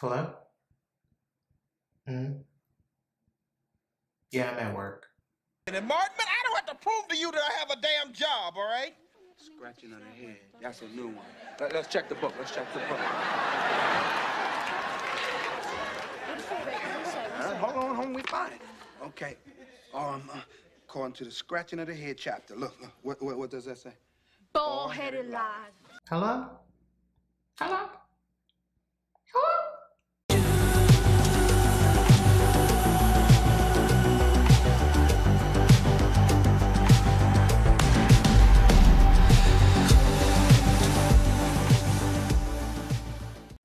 Hello? Hmm. Yeah, I'm at work. And Martin, man, I don't have to prove to you that I have a damn job, all right? Scratching on the head. That's a new one. Let's check the book. Let's check the book. Hold on, we find it. Okay. According to the scratching of the head chapter. Look, what does that say? Bald-headed lies. Hello? Hello? Hello?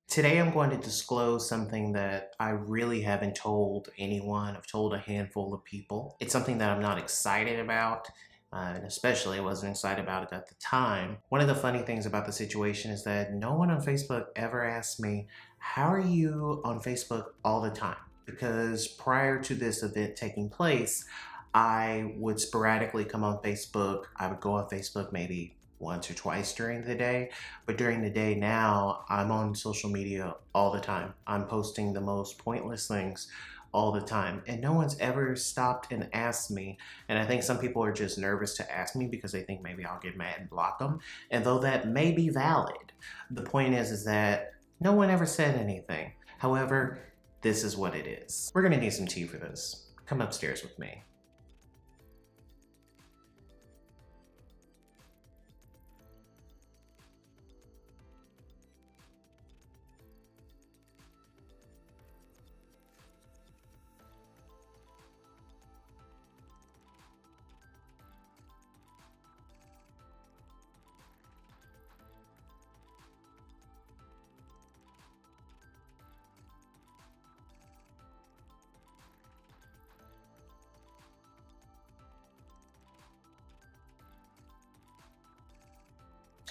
Today I'm going to disclose something that I really haven't told anyone. I've told a handful of people. It's something that I'm not excited about, and especially I wasn't excited about it at the time. One of the funny things about the situation is that no one on Facebook ever asked me, how are you on Facebook all the time? Because prior to this event taking place, I would sporadically come on Facebook. I would go on Facebook maybe once or twice during the day, but during the day now, I'm on social media all the time. I'm posting the most pointless things all the time, and no one's ever stopped and asked me. And I think some people are just nervous to ask me because they think maybe I'll get mad and block them. And though that may be valid, the point is that no one ever said anything. However, this is what it is. We're gonna need some tea for this. Come upstairs with me.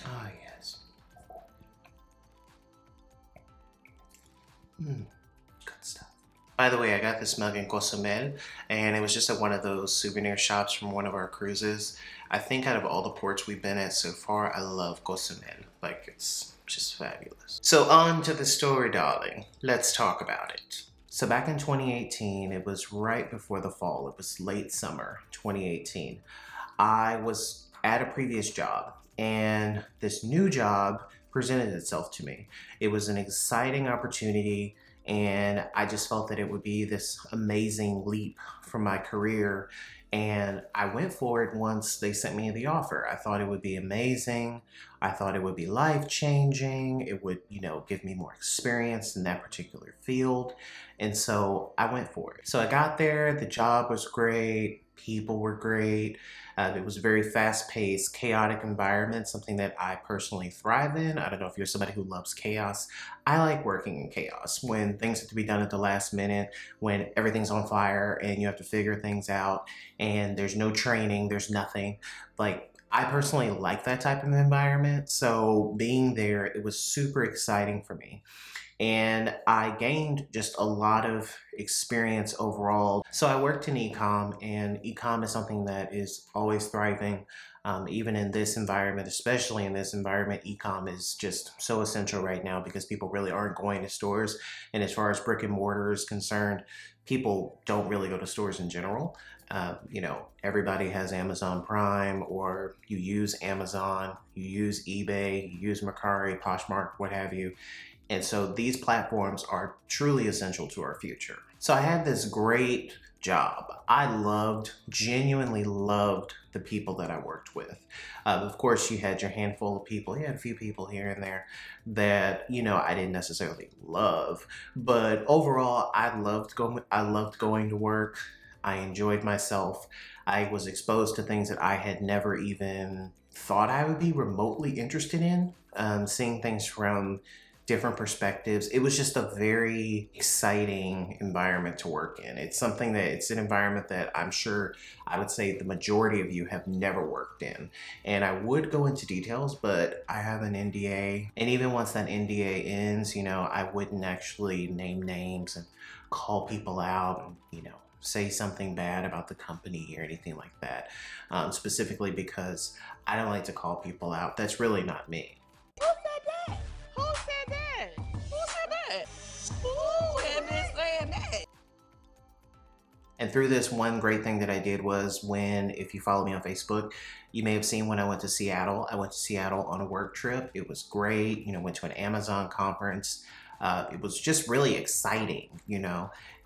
Ah, yes. Good stuff. By the way, I got this mug in Cozumel, and it was just at one of those souvenir shops from one of our cruises. I think out of all the ports we've been at so far, I love Cozumel. Like, it's just fabulous. So on to the story, darling. Let's talk about it. So back in 2018, it was right before the fall. It was late summer 2018. I was at a previous job, and this new job presented itself to me. It was an exciting opportunity, and I just felt that it would be this amazing leap for my career. And I went for it once they sent me the offer. I thought it would be amazing. I thought it would be life-changing. It would, give me more experience in that particular field. And so I went for it. So I got there, the job was great, people were great. It was a very fast-paced, chaotic environment, something that I personally thrive in. I don't know if you're somebody who loves chaos. I like working in chaos, when things have to be done at the last minute, when everything's on fire and you have to figure things out and there's no training, there's nothing. Like, I personally like that type of environment, so being there, it was super exciting for me. And I gained just a lot of experience overall. So I worked in e-com, and e-com is something that is always thriving. Even in this environment, especially in this environment, e-com is just so essential right now because people really aren't going to stores. And as far as brick and mortar is concerned, people don't really go to stores in general. Everybody has Amazon Prime, or you use Amazon, you use eBay, you use Mercari, Poshmark, what have you. And so these platforms are truly essential to our future. So I had this great job. I genuinely loved the people that I worked with. Of course, you had your handful of people. You had a few people here and there that, I didn't necessarily love. But overall, I loved going to work. I enjoyed myself. I was exposed to things that I had never even thought I would be remotely interested in. Seeing things from different perspectives. It was just a very exciting environment to work in. It's an environment that I'm sure I would say the majority of you have never worked in. And I would go into details, but I have an NDA. And even once that NDA ends, I wouldn't actually name names and call people out and, say something bad about the company or anything like that. Specifically because I don't like to call people out. That's really not me. Who said that? Who said that? Who said that? Who And through this, one great thing that I did was if you follow me on Facebook, you may have seen when I went to Seattle. I went to Seattle on a work trip. It was great, went to an Amazon conference. It was just really exciting,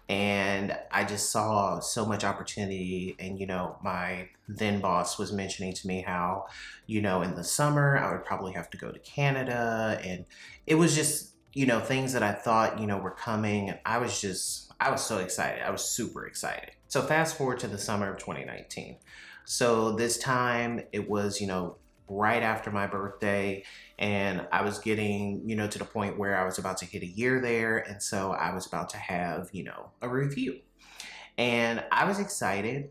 and I just saw so much opportunity. And, my then boss was mentioning to me how, in the summer, I would probably have to go to Canada. And it was just, things that I thought, were coming. And I was so excited. I was super excited. So fast forward to the summer of 2019. So this time it was, right after my birthday, and I was getting, to the point where I was about to hit a year there. And so I was about to have, a review. And I was excited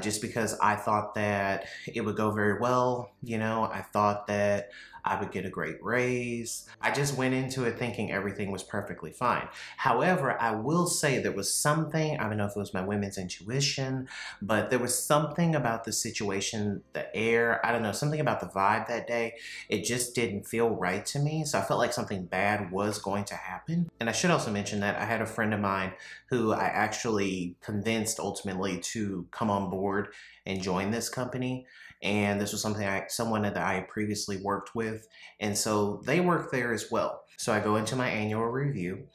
just because I thought that it would go very well. I thought that I would get a great raise. I just went into it thinking everything was perfectly fine. However, I will say there was something, I don't know if it was my women's intuition, but there was something about the situation, the air, I don't know, something about the vibe that day. It just didn't feel right to me. So I felt like something bad was going to happen. And I should also mention that I had a friend of mine who I actually convinced ultimately to come on board and join this company. And this was someone that I previously worked with. And so they work there as well. So I go into my annual review,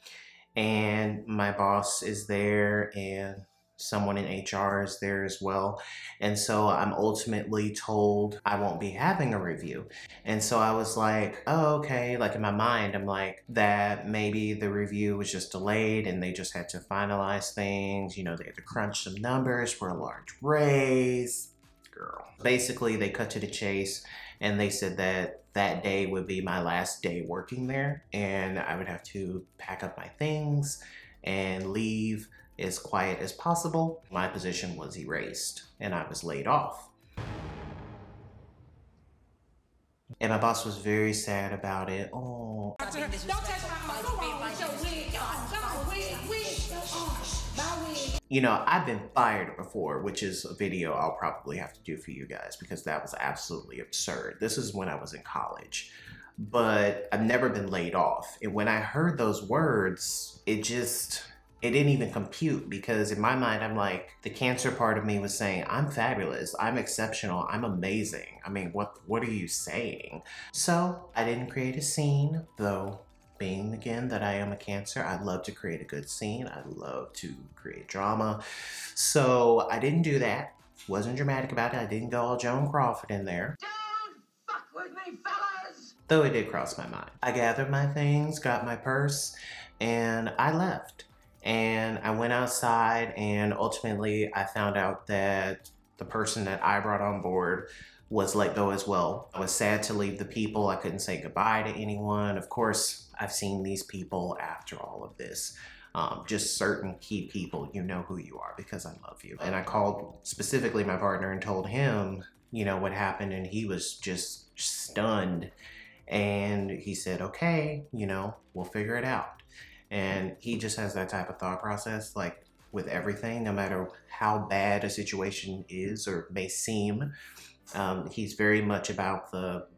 and my boss is there, and someone in HR is there as well. And so I'm ultimately told I won't be having a review. And so I was like, oh, okay. Like in my mind, I'm like, that maybe the review was just delayed and they just had to finalize things. They had to crunch some numbers for a large raise. Girl. Basically, they cut to the chase, and they said that that day would be my last day working there, and I would have to pack up my things and leave as quiet as possible. My position was erased, and I was laid off. And my boss was very sad about it. Oh. Don't touch my arm. Go on with your wig. Go on, wig. My wig. I've been fired before, which is a video I'll probably have to do for you guys because that was absolutely absurd. This is when I was in college, but I've never been laid off. And when I heard those words, it didn't even compute, because in my mind, I'm like, the cancer part of me was saying, I'm fabulous, I'm exceptional, I'm amazing. I mean, what are you saying? So I didn't create a scene, though. Being again that I am a Cancer, I love to create a good scene. I love to create drama. So I didn't do that. Wasn't dramatic about it. I didn't go all Joan Crawford in there. Don't fuck with me, fellas. Though it did cross my mind. I gathered my things, got my purse, and I left. And I went outside, and ultimately I found out that the person that I brought on board was let go as well. I was sad to leave the people. I couldn't say goodbye to anyone. Of course, I've seen these people after all of this. Just certain key people, you know who you are because I love you. And I called specifically my partner and told him, what happened, and he was just stunned. And he said, okay, we'll figure it out. And he just has that type of thought process, like with everything, no matter how bad a situation is or may seem. He's very much about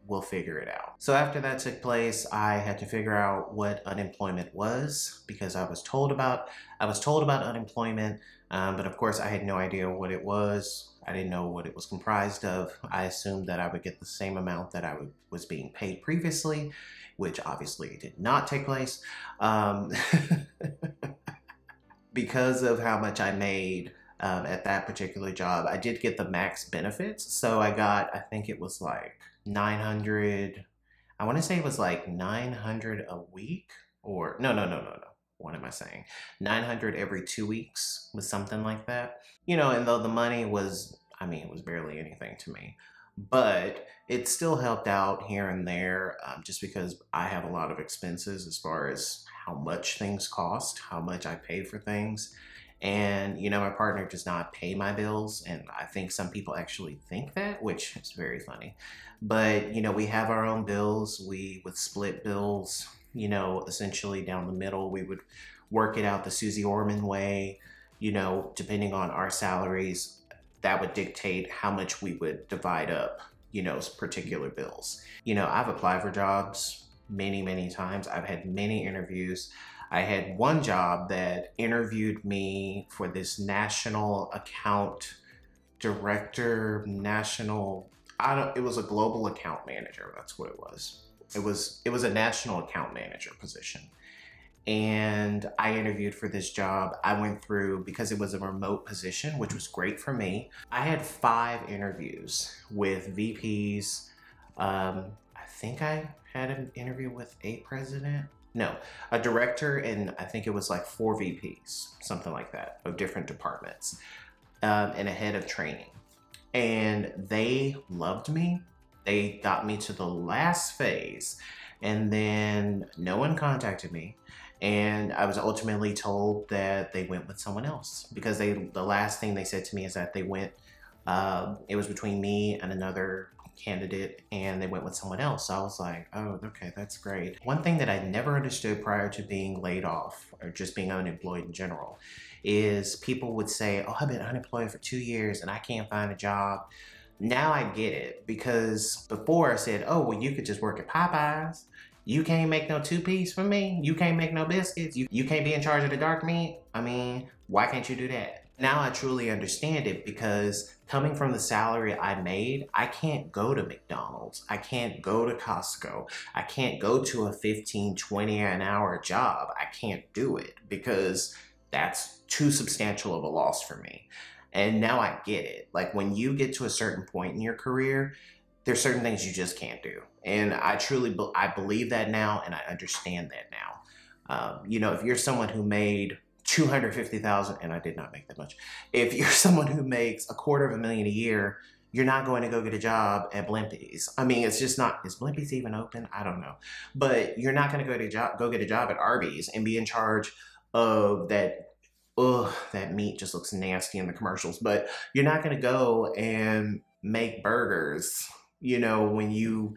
we'll figure it out. So after that took place, I had to figure out what unemployment was, because I was told about unemployment, but of course I had no idea what it was. I didn't know what it was comprised of. I assumed that I would get the same amount that I was being paid previously, which obviously did not take place. Because of how much I made at that particular job, I did get the max benefits. So I got, I think it was like 900, I want to say it was like 900 a week, or no. What am I saying? 900 every 2 weeks was something like that. And though the money was, it was barely anything to me, but it still helped out here and there, just because I have a lot of expenses as far as how much things cost, how much I pay for things. And, my partner does not pay my bills. And I think some people actually think that, which is very funny. But, we have our own bills. We would split bills, essentially down the middle. We would work it out the Susie Orman way, depending on our salaries. That would dictate how much we would divide up, particular bills. I've applied for jobs many, many times. I've had many interviews. I had one job that interviewed me for this national account director, it was a global account manager. That's what it was. It was a national account manager position. And I interviewed for this job. I went through, because it was a remote position, which was great for me. I had 5 interviews with VPs. I think I had an interview with a president. No, a director, and I think it was like 4 VPs, something like that, of different departments, and a head of training. And they loved me. They got me to the last phase, and then no one contacted me. And I was ultimately told that they went with someone else, because the last thing they said to me is that they went, it was between me and another candidate, and they went with someone else. So I was like, oh, okay, that's great. One thing that I never understood prior to being laid off, or just being unemployed in general, is people would say, oh, I've been unemployed for 2 years and I can't find a job. Now I get it, because before I said, oh, well, you could just work at Popeyes. You can't make no 2-piece for me. You can't make no biscuits. You can't be in charge of the dark meat. I mean, why can't you do that? Now I truly understand it, because coming from the salary I made, I can't go to McDonald's. I can't go to Costco. I can't go to a 15, 20 an hour job. I can't do it, because that's too substantial of a loss for me. And now I get it. Like, when you get to a certain point in your career, there's certain things you just can't do. And I truly, I believe that now, and I understand that now. You know, if you're someone who made $250,000, and I did not make that much. If you're someone who makes $250,000 a year, you're not going to go get a job at Blimpies. I mean, it's just not, is Blimpies even open? I don't know. But you're not going to go get a job at Arby's and be in charge of that. Ugh, that meat just looks nasty in the commercials. But you're not going to go and make burgers, you know, when you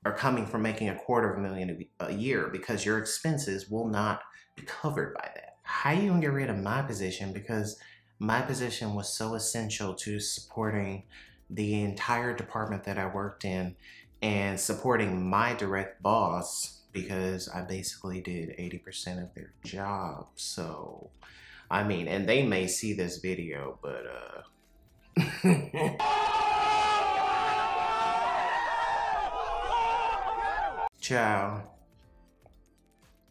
are coming from making $250,000 a year, because your expenses will not be covered by that. How you gonna get rid of my position? Because my position was so essential to supporting the entire department that I worked in, and supporting my direct boss, because I basically did 80% of their job. So, I mean, and they may see this video, but ciao.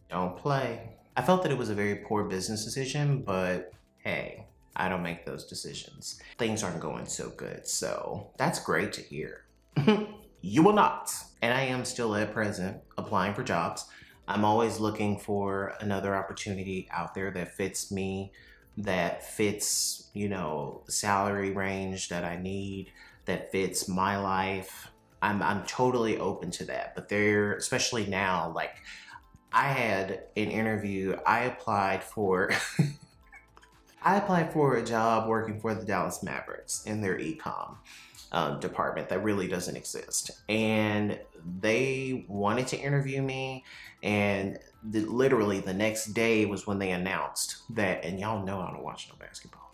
Don't play. I felt that it was a very poor business decision, but hey, I don't make those decisions. Things aren't going so good, so that's great to hear. You will not. And I am still at present applying for jobs. I'm always looking for another opportunity out there that fits me, that fits, you know, the salary range that I need, that fits my life. I'm totally open to that. But there, especially now, like, I had an interview. I applied for a job working for the Dallas Mavericks in their e-com department that really doesn't exist. And they wanted to interview me, and literally the next day was when they announced that, and y'all know I don't watch no basketball,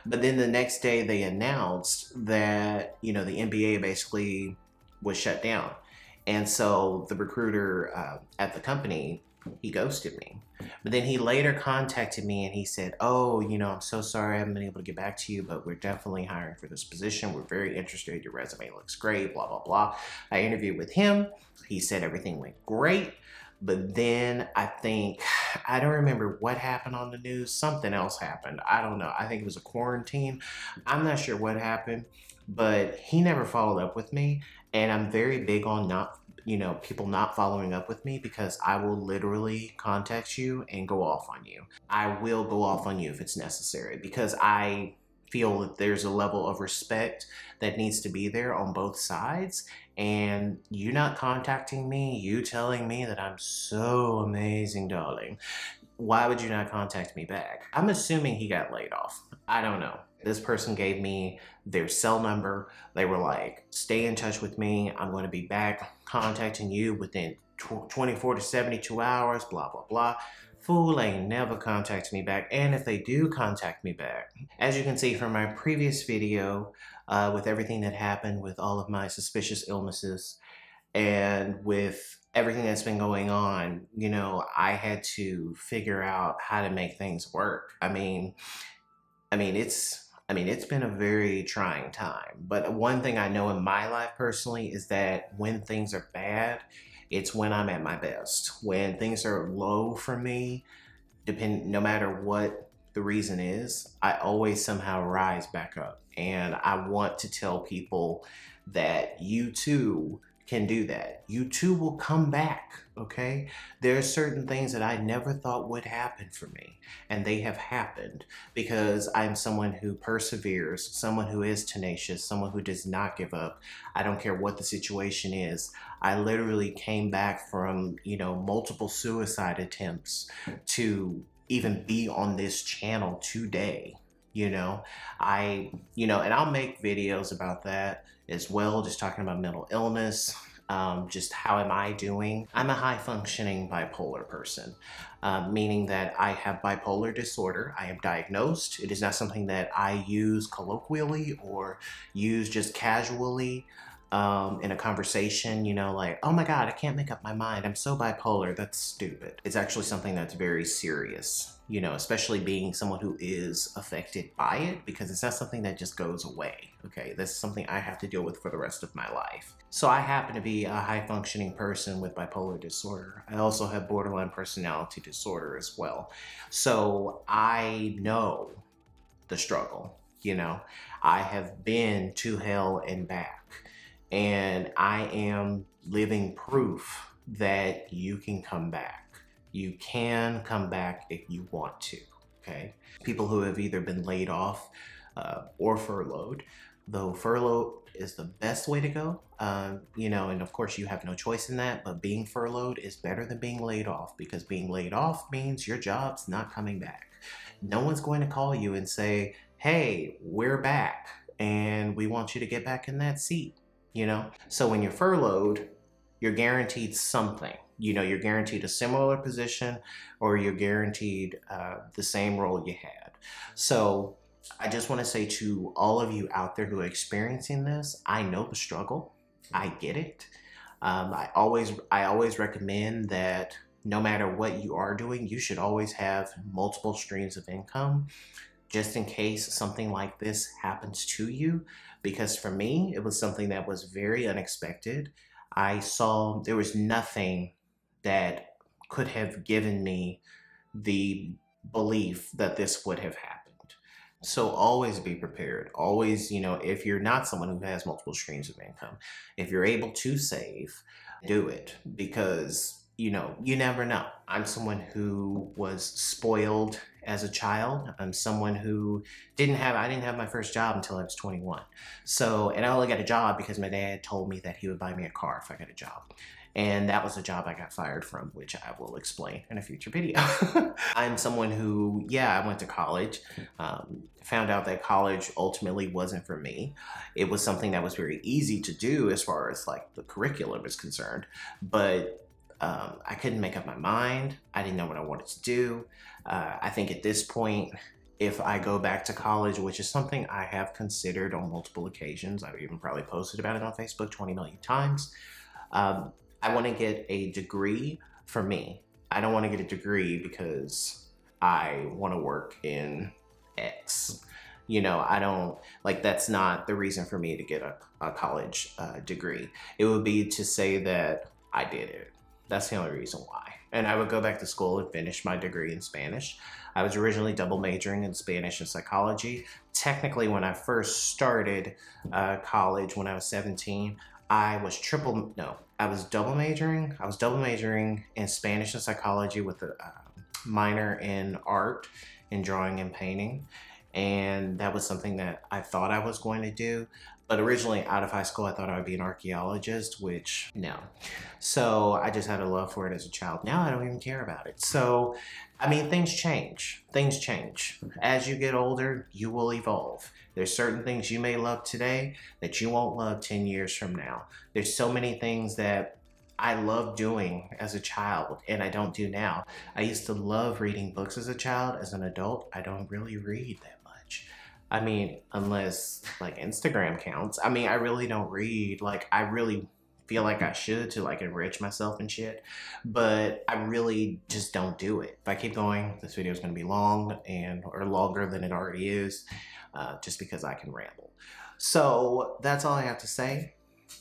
but then the next day they announced that, you know, the NBA basically was shut down. And so the recruiter at the company, he ghosted me. But then he later contacted me and he said, oh, you know, I'm so sorry I haven't been able to get back to you, but we're definitely hiring for this position. We're very interested. Your resume looks great, blah, blah, blah. I interviewed with him. He said everything went great. But then I don't remember what happened on the news. Something else happened. I don't know. I think it was a quarantine. I'm not sure what happened, but he never followed up with me. And I'm very big on people not following up with me, because I will literally contact you and go off on you. I will go off on you if it's necessary, because I feel that there's a level of respect that needs to be there on both sides. And you not contacting me, you telling me that I'm so amazing, darling, why would you not contact me back? I'm assuming he got laid off. I don't know. This person gave me their cell number. They were like, stay in touch with me. I'm going to be back contacting you within 24 to 72 hours, blah, blah, blah. Fool ain't never contacted me back. And if they do contact me back, as you can see from my previous video, with everything that happened with all of my suspicious illnesses, And with everything that's been going on, you know, I had to figure out how to make things work. It's been a very trying time. But one thing I know in my life personally is that when things are bad, it's when I'm at my best. When things are low for me, no matter what the reason is, I always somehow rise back up. And I want to tell people that you too can do that. You too will come back, okay? There are certain things that I never thought would happen for me, and they have happened because I'm someone who perseveres, someone who is tenacious, someone who does not give up. I don't care what the situation is. I literally came back from, multiple suicide attempts to even be on this channel today. And I'll make videos about that as well, just talking about mental illness, just how am I doing. I'm a high functioning bipolar person, meaning that I have bipolar disorder. I am diagnosed. It is not something that I use colloquially or use just casually in a conversation, like, oh my God, I can't make up my mind. I'm so bipolar. That's stupid. It's actually something that's very serious, especially being someone who is affected by it, because it's not something that just goes away. Okay, this is something I have to deal with for the rest of my life. So I happen to be a high functioning person with bipolar disorder. I also have borderline personality disorder as well. So I know the struggle, I have been to hell and back. And I am living proof that you can come back. You can come back if you want to, okay? People who have either been laid off or furloughed, though furlough is the best way to go, and of course you have no choice in that, but being furloughed is better than being laid off, because being laid off means your job's not coming back. No one's going to call you and say, hey, we're back and we want you to get back in that seat. So when you're furloughed, you're guaranteed something. You're guaranteed a similar position, or you're guaranteed the same role you had. So I just want to say to all of you out there who are experiencing this, I know the struggle. I get it. I always recommend that no matter what you are doing, you should always have multiple streams of income, just in case something like this happens to you. Because for me, it was something that was very unexpected. I saw there was nothing that could have given me the belief that this would have happened. So always be prepared. Always, if you're not someone who has multiple streams of income, if you're able to save, do it, because you never know. I'm someone who was spoiled as a child. I'm someone who I didn't have my first job until I was 21. So, and I only got a job because my dad told me that he would buy me a car if I got a job. And that was a job I got fired from, which I will explain in a future video. I'm someone who, I went to college, found out that college ultimately wasn't for me. It was something that was very easy to do as far as like the curriculum is concerned, but I couldn't make up my mind. I didn't know what I wanted to do. I think at this point, if I go back to college, which is something I have considered on multiple occasions, I've even probably posted about it on Facebook 20 million times, I want to get a degree for me. I don't want to get a degree because I want to work in X. That's not the reason for me to get a college degree. It would be to say that I did it. That's the only reason why. And I would go back to school and finish my degree in Spanish. I was originally double majoring in Spanish and psychology. Technically, when I first started college when I was 17, I was double majoring. I was double majoring in Spanish and psychology with a minor in art, in drawing and painting. And that was something that I thought I was going to do. But originally, out of high school, I thought I would be an archaeologist, which, no. So I just had a love for it as a child. Now I don't even care about it. So, things change. Things change. As you get older, you will evolve. There's certain things you may love today that you won't love 10 years from now. There's so many things that I loved doing as a child and I don't do now. I used to love reading books as a child. As an adult, I don't really read that much. Unless like Instagram counts. I really don't read. I really feel like I should to like enrich myself and shit, but I really just don't do it. If I keep going, this video is going to be long or longer than it already is, just because I can ramble. So that's all I have to say.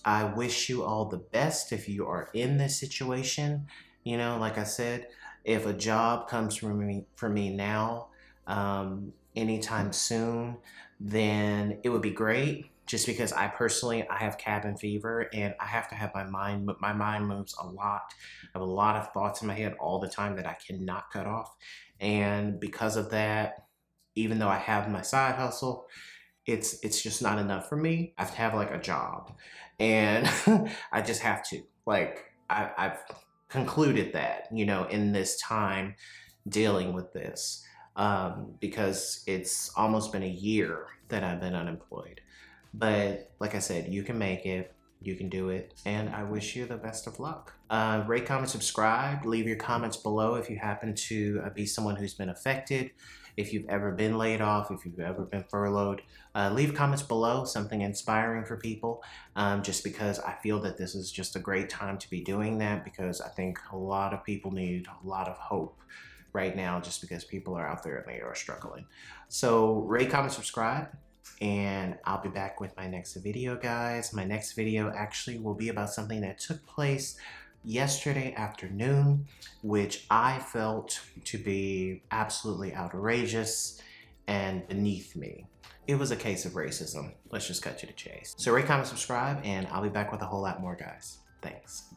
I wish you all the best if you are in this situation. You know, like I said, if a job comes for me now, anytime soon, then it would be great. Just because I have cabin fever and I have to have my mind moves a lot. I have a lot of thoughts in my head all the time that I cannot cut off. And because of that, even though I have my side hustle, it's just not enough for me. I have to have like a job, and I just have to. Like I've concluded that, you know, in this time dealing with this, because it's almost been a year that I've been unemployed. But like I said, you can make it, you can do it, and I wish you the best of luck. Rate, comment, subscribe, leave your comments below if you happen to be someone who's been affected, if you've ever been laid off, if you've ever been furloughed. Leave comments below, something inspiring for people, just because I feel that this is just a great time to be doing that, because I think a lot of people need a lot of hope right now, just because people are out there and they are struggling. So rate, comment, subscribe, and I'll be back with my next video, guys. My next video actually will be about something that took place yesterday afternoon, which I felt to be absolutely outrageous and beneath me. It was a case of racism. Let's just cut to the chase. So rate, comment, subscribe, and I'll be back with a whole lot more, guys. Thanks.